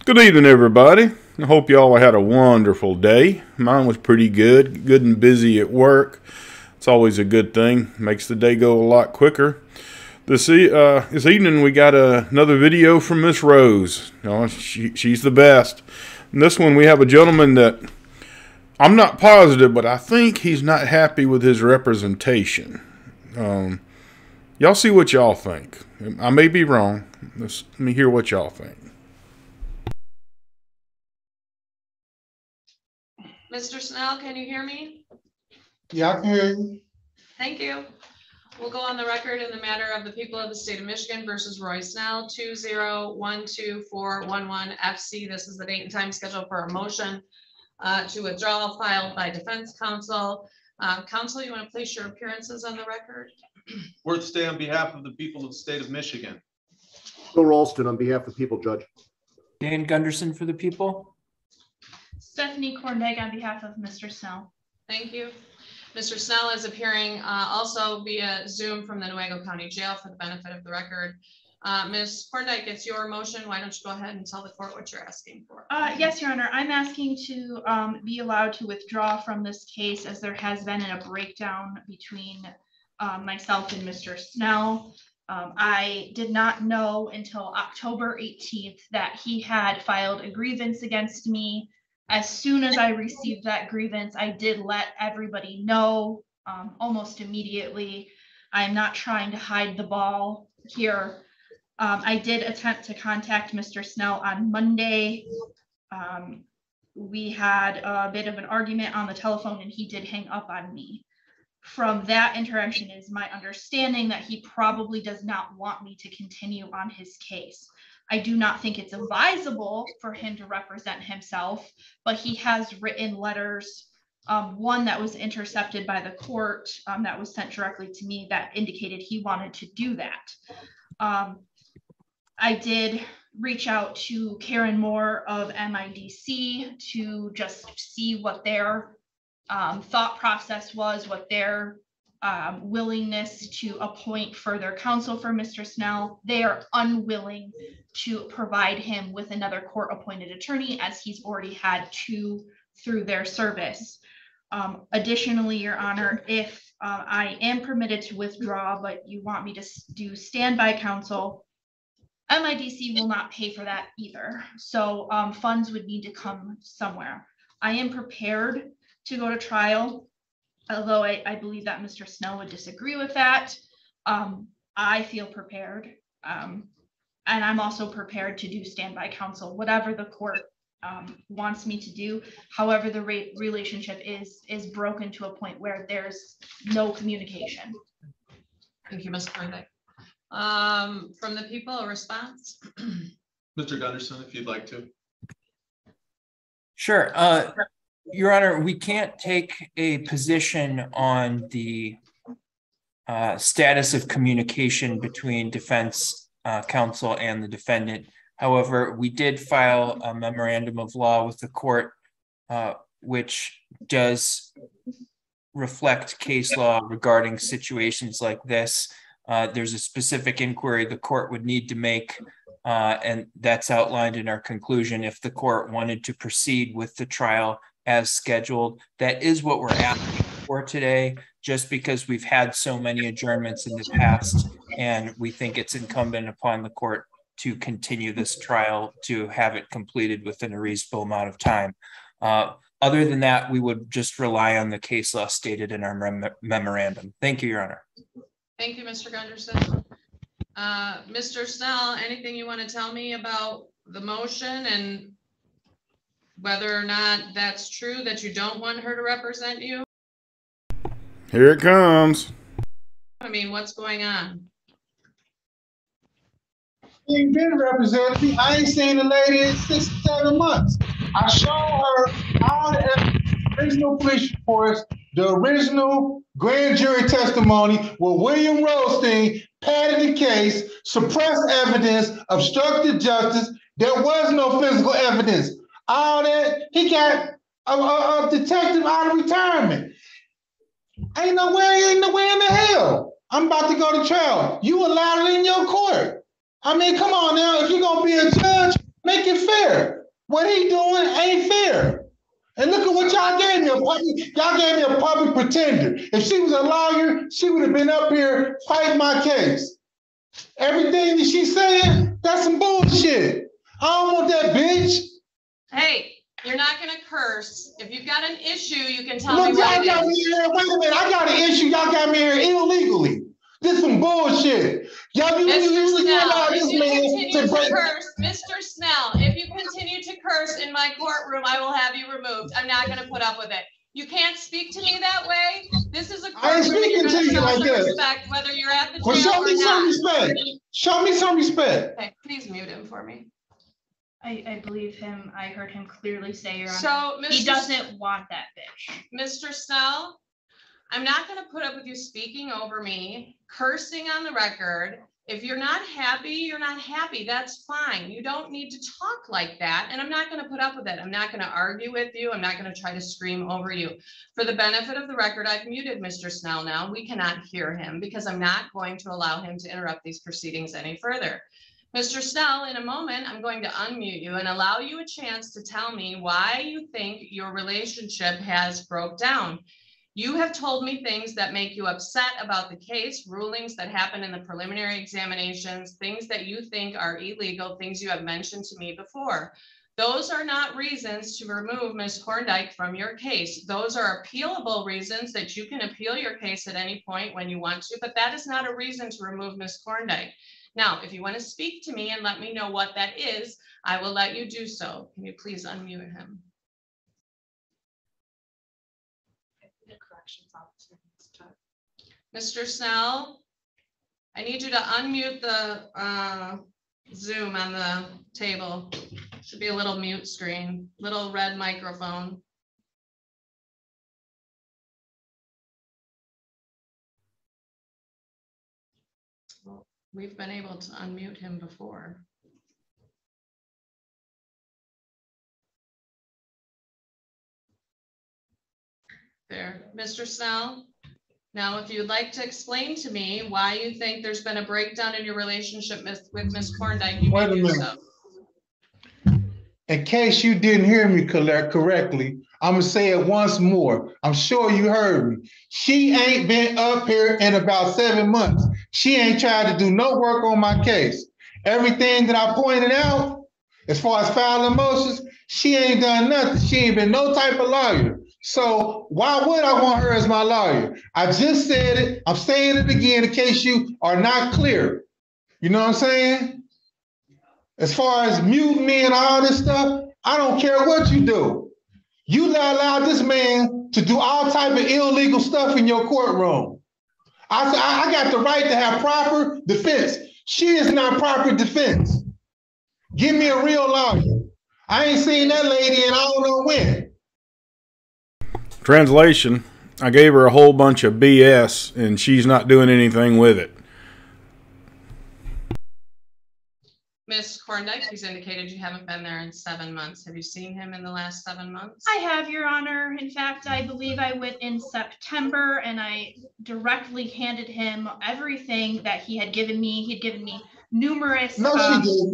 Good evening, everybody. I hope y'all had a wonderful day. Mine was pretty good and busy at work. It's always a good thing. Makes the day go a lot quicker. This evening we got another video from Miss Rose. She's the best. In this one we have a gentleman that I'm not positive, but I think he's not happy with his representation. Y'all see what y'all think. I may be wrong. Let me hear what y'all think. Mr. Snell, can you hear me? Yeah, I can hear you. Thank you. We'll go on the record in the matter of the people of the state of Michigan versus Roy Snell, 2012411 FC. This is the date and time scheduled for a motion to withdraw filed by defense counsel. Counsel, you want to place your appearances on the record? Worth stay on behalf of the people of the state of Michigan. Bill Ralston on behalf of the people, Judge. Dan Gunderson for the people. Stephanie Kornegg on behalf of Mr. Snell. Thank you. Mr. Snell is appearing also via Zoom from the Newaygo County Jail for the benefit of the record. Ms. Kornegg, it's your motion. Why don't you go ahead and tell the court what you're asking for? Yes, Your Honor. I'm asking to be allowed to withdraw from this case as there has been a breakdown between myself and Mr. Snell. I did not know until October 18th that he had filed a grievance against me. As soon as I received that grievance, I did let everybody know almost immediately. I'm not trying to hide the ball here. I did attempt to contact Mr. Snell on Monday. We had a bit of an argument on the telephone and he did hang up on me. From that interaction is my understanding that he probably does not want me to continue on his case. I do not think it's advisable for him to represent himself, but he has written letters, one that was intercepted by the court that was sent directly to me that indicated he wanted to do that. I did reach out to Karen Moore of MIDC to just see what their thought process was, what their willingness to appoint further counsel for Mr. Snell. They are unwilling to provide him with another court-appointed attorney as he's already had two through their service. Additionally, Your Honor, if I am permitted to withdraw, but you want me to do standby counsel, MIDC will not pay for that either. So funds would need to come somewhere. I am prepared to go to trial, although I believe that Mr. Snell would disagree with that. I feel prepared. And I'm also prepared to do standby counsel, whatever the court wants me to do. However, the relationship is broken to a point where there's no communication. Thank you, Ms. Kornegg. From the people, a response? Mr. Gunderson, if you'd like to. Sure. Your Honor, we can't take a position on the status of communication between defense counsel and the defendant. However, we did file a memorandum of law with the court, which does reflect case law regarding situations like this. There's a specific inquiry the court would need to make, and that's outlined in our conclusion. If the court wanted to proceed with the trial as scheduled, that is what we're asking for today, just because we've had so many adjournments in the past, and we think it's incumbent upon the court to continue this trial to have it completed within a reasonable amount of time. Other than that, we would just rely on the case law stated in our memorandum. Thank you, Your Honor. Thank you, Mr. Gunderson. Mr. Snell, anything you want to tell me about the motion and whether or not that's true that you don't want her to represent you? Here it comes. I mean, what's going on? She ain't been representing me. I ain't seen the lady in 6 or 7 months. I showed her all the original police reports, the original grand jury testimony where William Rothstein padded the case, suppressed evidence, obstructed justice. There was no physical evidence. All that, he got a detective out of retirement. Ain't no way in the hell I'm about to go to trial. You allowed it in your court. I mean, come on now. If you're going to be a judge, make it fair. What he doing ain't fair. And look at what y'all gave me, y'all gave me a public pretender. If she was a lawyer, she would have been up here fighting my case. Everything that she's saying, that's some bullshit. I don't want that bitch. Hey, you're not gonna curse. If you've got an issue, you can tell Look, me what y'all got it me is. here. Wait a minute, I got an issue. Y'all got me here illegally. This some bullshit. Y'all Mr. Snell, allow if this you man continue to to break. curse, Mr. Snell, if you continue to curse in my courtroom, I will have you removed. I'm not gonna put up with it. You can't speak to me that way. This is a I ain't courtroom and you're speaking gonna to you show like some that. respect, whether you're at the Well, jail show or me some not. respect. Show me some respect. Okay, please mute him for me. I believe him. I heard him clearly say, Your Honor, So, he doesn't want that bitch. Mr. Snell, I'm not gonna put up with you speaking over me, cursing on the record. If you're not happy, you're not happy. That's fine. You don't need to talk like that. And I'm not gonna put up with it. I'm not gonna argue with you. I'm not gonna try to scream over you. For the benefit of the record, I've muted Mr. Snell now. We cannot hear him because I'm not going to allow him to interrupt these proceedings any further. Mr. Snell, in a moment, I'm going to unmute you and allow you a chance to tell me why you think your relationship has broke down. You have told me things that make you upset about the case, rulings that happen in the preliminary examinations, things that you think are illegal, things you have mentioned to me before. Those are not reasons to remove Ms. Horndyke from your case. Those are appealable reasons that you can appeal your case at any point when you want to, but that is not a reason to remove Ms. Horndyke. Now, if you want to speak to me and let me know what that is, I will let you do so. Can you please unmute him? Mr. Snell, I need you to unmute the Zoom on the table. Should be a little mute screen, little red microphone. Well, we've been able to unmute him before. There, Mr. Snell. Now, if you'd like to explain to me why you think there's been a breakdown in your relationship with Ms. Horndyke, you may do so. In case you didn't hear me correctly, I'm gonna say it once more. I'm sure you heard me. She ain't been up here in about 7 months. She ain't tried to do no work on my case. Everything that I pointed out, as far as filing motions, she ain't done nothing. She ain't been no type of lawyer. So why would I want her as my lawyer? I just said it. I'm saying it again in case you are not clear. You know what I'm saying? As far as muting me and all this stuff, I don't care what you do. You allow this man to do all type of illegal stuff in your courtroom. I got the right to have proper defense. She is not proper defense. Give me a real lawyer. I ain't seen that lady in I don't know when. Translation, I gave her a whole bunch of BS and she's not doing anything with it. Ms. Horndyke, he's indicated you haven't been there in 7 months. Have you seen him in the last 7 months? I have, Your Honor. In fact, I believe I went in September and I directly handed him everything that he had given me. He'd given me numerous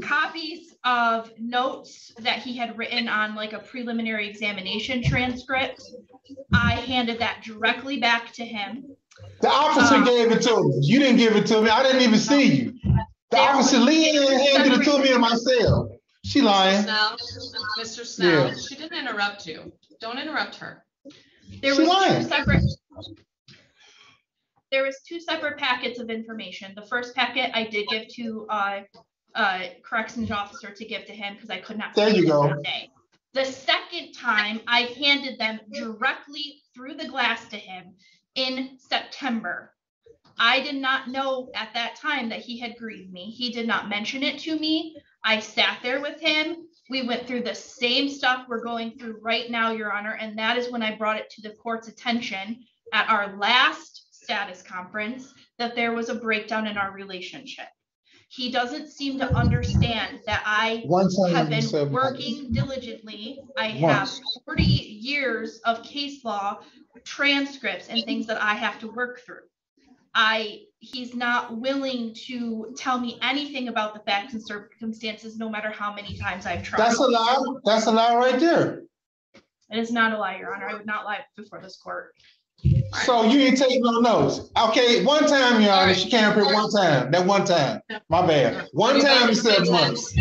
copies of notes that he had written on like a preliminary examination transcript. I handed that directly back to him. The officer gave it to me. You didn't give it to me. I didn't even see you. The officer Leanne handed it to me in my cell. She lying. Mr. Snell, yeah. She didn't interrupt you. Don't interrupt her. There was two separate packets of information. The first packet I did give to corrections officer to give to him because I could not. There you go. That day. The second time I handed them directly through the glass to him in September. I did not know at that time that he had grieved me. He did not mention it to me. I sat there with him. We went through the same stuff we're going through right now, Your Honor, and that is when I brought it to the court's attention at our last status conference that there was a breakdown in our relationship. He doesn't seem to understand that I have been working diligently. I have 40 years of case law transcripts and things that I have to work through. I he's not willing to tell me anything about the facts and circumstances, no matter how many times I've tried. That's a lie. That's a lie right there. It is not a lie, Your Honor. I would not lie before this court. So you ain't taking no notes. Okay, one time, Your Honor, Alright. she can't print one time. That one time. My bad. One time in 7 months.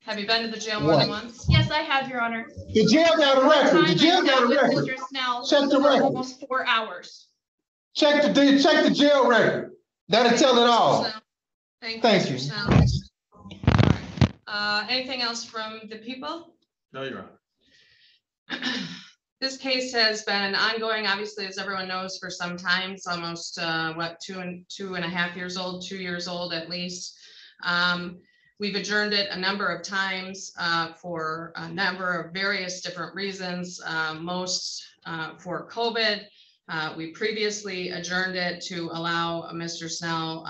Have you been to the jail more than once? Yes, I have, Your Honor. The jail got a record. The jail got a With record. Mr. Snell Check the for record. almost 4 hours. Check the jail record. That'll tell it all. Thank Thank you. you. Mr. Snell. Anything else from the people? No, Your Honor. This case has been ongoing, obviously, as everyone knows, for some time. It's almost, two and a half years old, 2 years old at least. We've adjourned it a number of times for a number of various different reasons, most for COVID. We previously adjourned it to allow Mr. Snell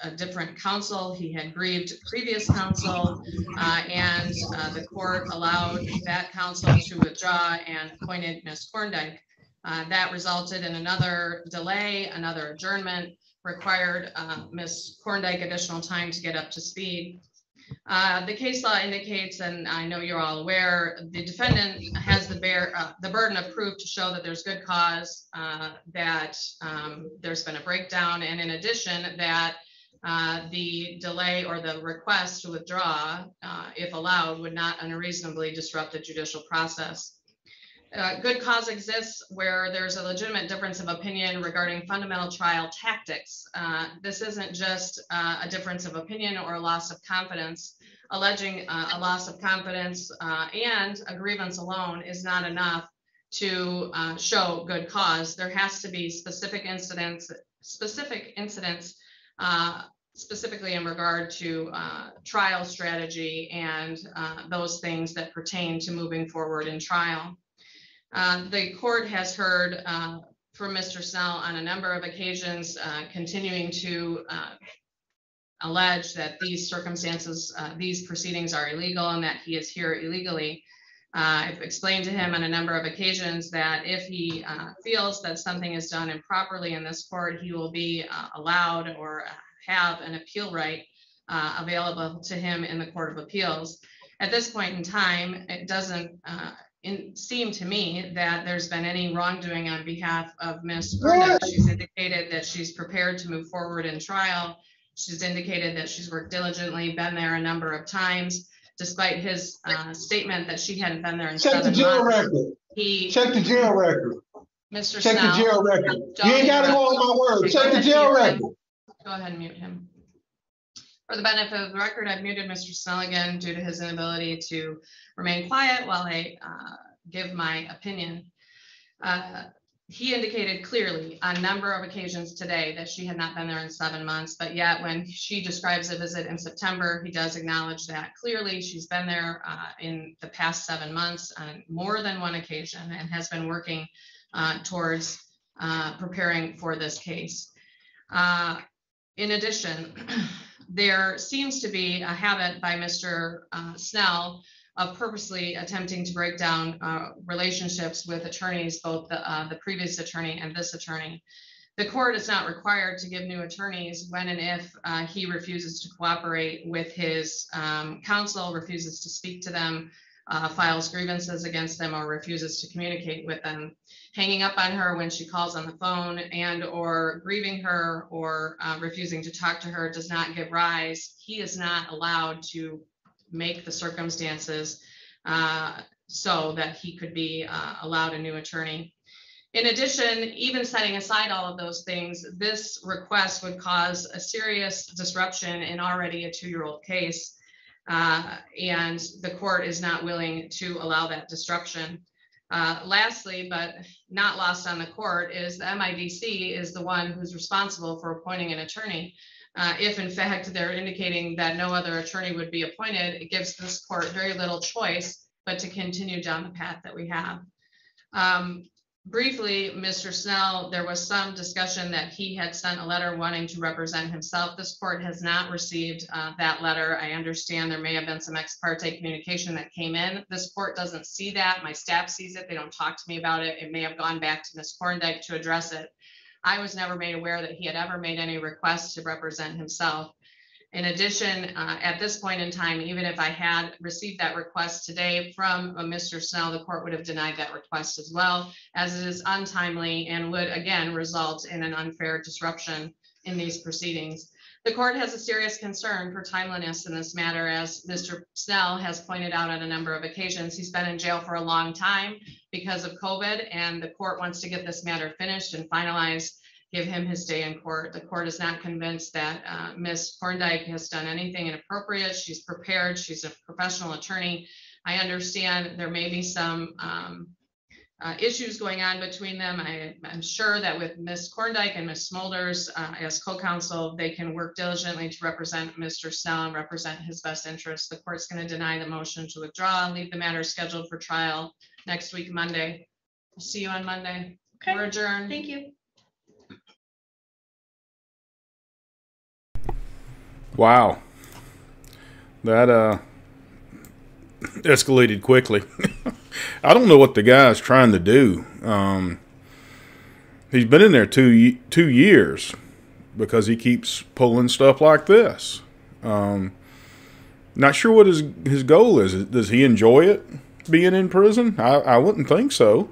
a different counsel. He had grieved previous counsel, and the court allowed that counsel to withdraw and appointed Ms. Korndyke. That resulted in another delay, another adjournment, required Ms. Korndyke additional time to get up to speed. The case law indicates, and I know you're all aware, the defendant has the burden of proof to show that there's good cause, that there's been a breakdown, and in addition, that the delay or the request to withdraw, if allowed, would not unreasonably disrupt the judicial process. Good cause exists where there's a legitimate difference of opinion regarding fundamental trial tactics. This isn't just a difference of opinion or a loss of confidence. Alleging a loss of confidence and a grievance alone is not enough to show good cause. There has to be specific incidents, specifically in regard to trial strategy and those things that pertain to moving forward in trial. The court has heard from Mr. Snell on a number of occasions, continuing to allege that these circumstances, these proceedings are illegal and that he is here illegally. I've explained to him on a number of occasions that if he feels that something is done improperly in this court, he will be allowed or have an appeal right available to him in the Court of Appeals. At this point in time, it doesn't seem to me that there's been any wrongdoing on behalf of Ms. Burnett. She's indicated that she's prepared to move forward in trial. She's indicated that she's worked diligently, been there a number of times, despite his statement that she hadn't been there in 7 months. Check the jail record. Check the jail record. Mr. Check Snell, the jail record. You ain't gotta go on my word. Check the jail record. Go ahead and mute him. For the benefit of the record, I've muted Mr. Snell again due to his inability to remain quiet while I give my opinion. He indicated clearly on a number of occasions today that she had not been there in 7 months, but yet when she describes a visit in September, he does acknowledge that clearly she's been there in the past 7 months on more than one occasion and has been working towards preparing for this case. In addition, there seems to be a habit by Mr. Snell of purposely attempting to break down relationships with attorneys, both the previous attorney and this attorney. The court is not required to give new attorneys when and if he refuses to cooperate with his counsel, refuses to speak to them, files grievances against them, or refuses to communicate with them. Hanging up on her when she calls on the phone and or grieving her or refusing to talk to her does not give rise. He is not allowed to make the circumstances so that he could be allowed a new attorney. In addition, even setting aside all of those things, this request would cause a serious disruption in already a 2-year-old case. And the court is not willing to allow that disruption. Lastly, but not lost on the court, is the MIDC is the one who's responsible for appointing an attorney. If in fact they're indicating that no other attorney would be appointed, it gives this court very little choice but to continue down the path that we have. Briefly, Mr. Snell, there was some discussion that he had sent a letter wanting to represent himself. This court has not received that letter. I understand there may have been some ex parte communication that came in. This court doesn't see that. My staff sees it. They don't talk to me about it. It may have gone back to Ms. Korndyke to address it. I was never made aware that he had ever made any requests to represent himself. In addition, at this point in time, even if I had received that request today from Mr. Snell, the court would have denied that request as well, as it is untimely and would again result in an unfair disruption in these proceedings. The court has a serious concern for timeliness in this matter, as Mr. Snell has pointed out on a number of occasions. He's been in jail for a long time because of COVID, and the court wants to get this matter finished and finalized, give him his day in court. The court is not convinced that Ms. Korndyke has done anything inappropriate. She's prepared. She's a professional attorney. I understand there may be some issues going on between them. I'm sure that with Ms. Korndyke and Ms. Smulders as co-counsel, they can work diligently to represent Mr. Snell and represent his best interests. The court's going to deny the motion to withdraw and leave the matter scheduled for trial next week, Monday. I'll see you on Monday. Okay. We're adjourned. Thank you. Wow. That escalated quickly. I don't know what the guy's trying to do. He's been in there two years because he keeps pulling stuff like this. Not sure what his goal is. Does he enjoy it, being in prison? I wouldn't think so.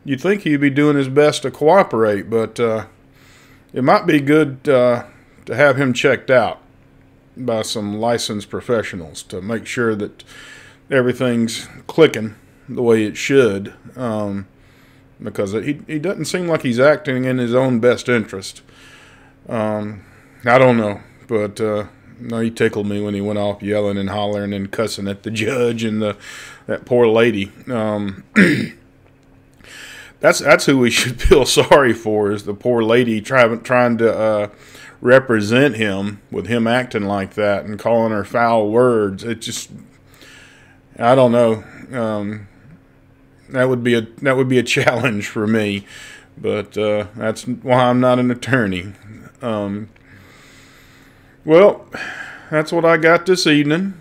You'd think he'd be doing his best to cooperate, but it might be good to have him checked out by some licensed professionals to make sure that everything's clicking the way it should, because he doesn't seem like he's acting in his own best interest. I don't know, but no, he tickled me when he went off yelling and hollering and cussing at the judge and that poor lady. That's who we should feel sorry for, is the poor lady trying to represent him, with him acting like that and calling her foul words. It just, I don't know. That would be a challenge for me, but that's why I'm not an attorney. Well, that's what I got this evening.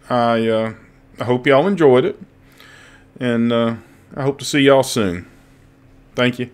I hope y'all enjoyed it, and I hope to see y'all soon. Thank you.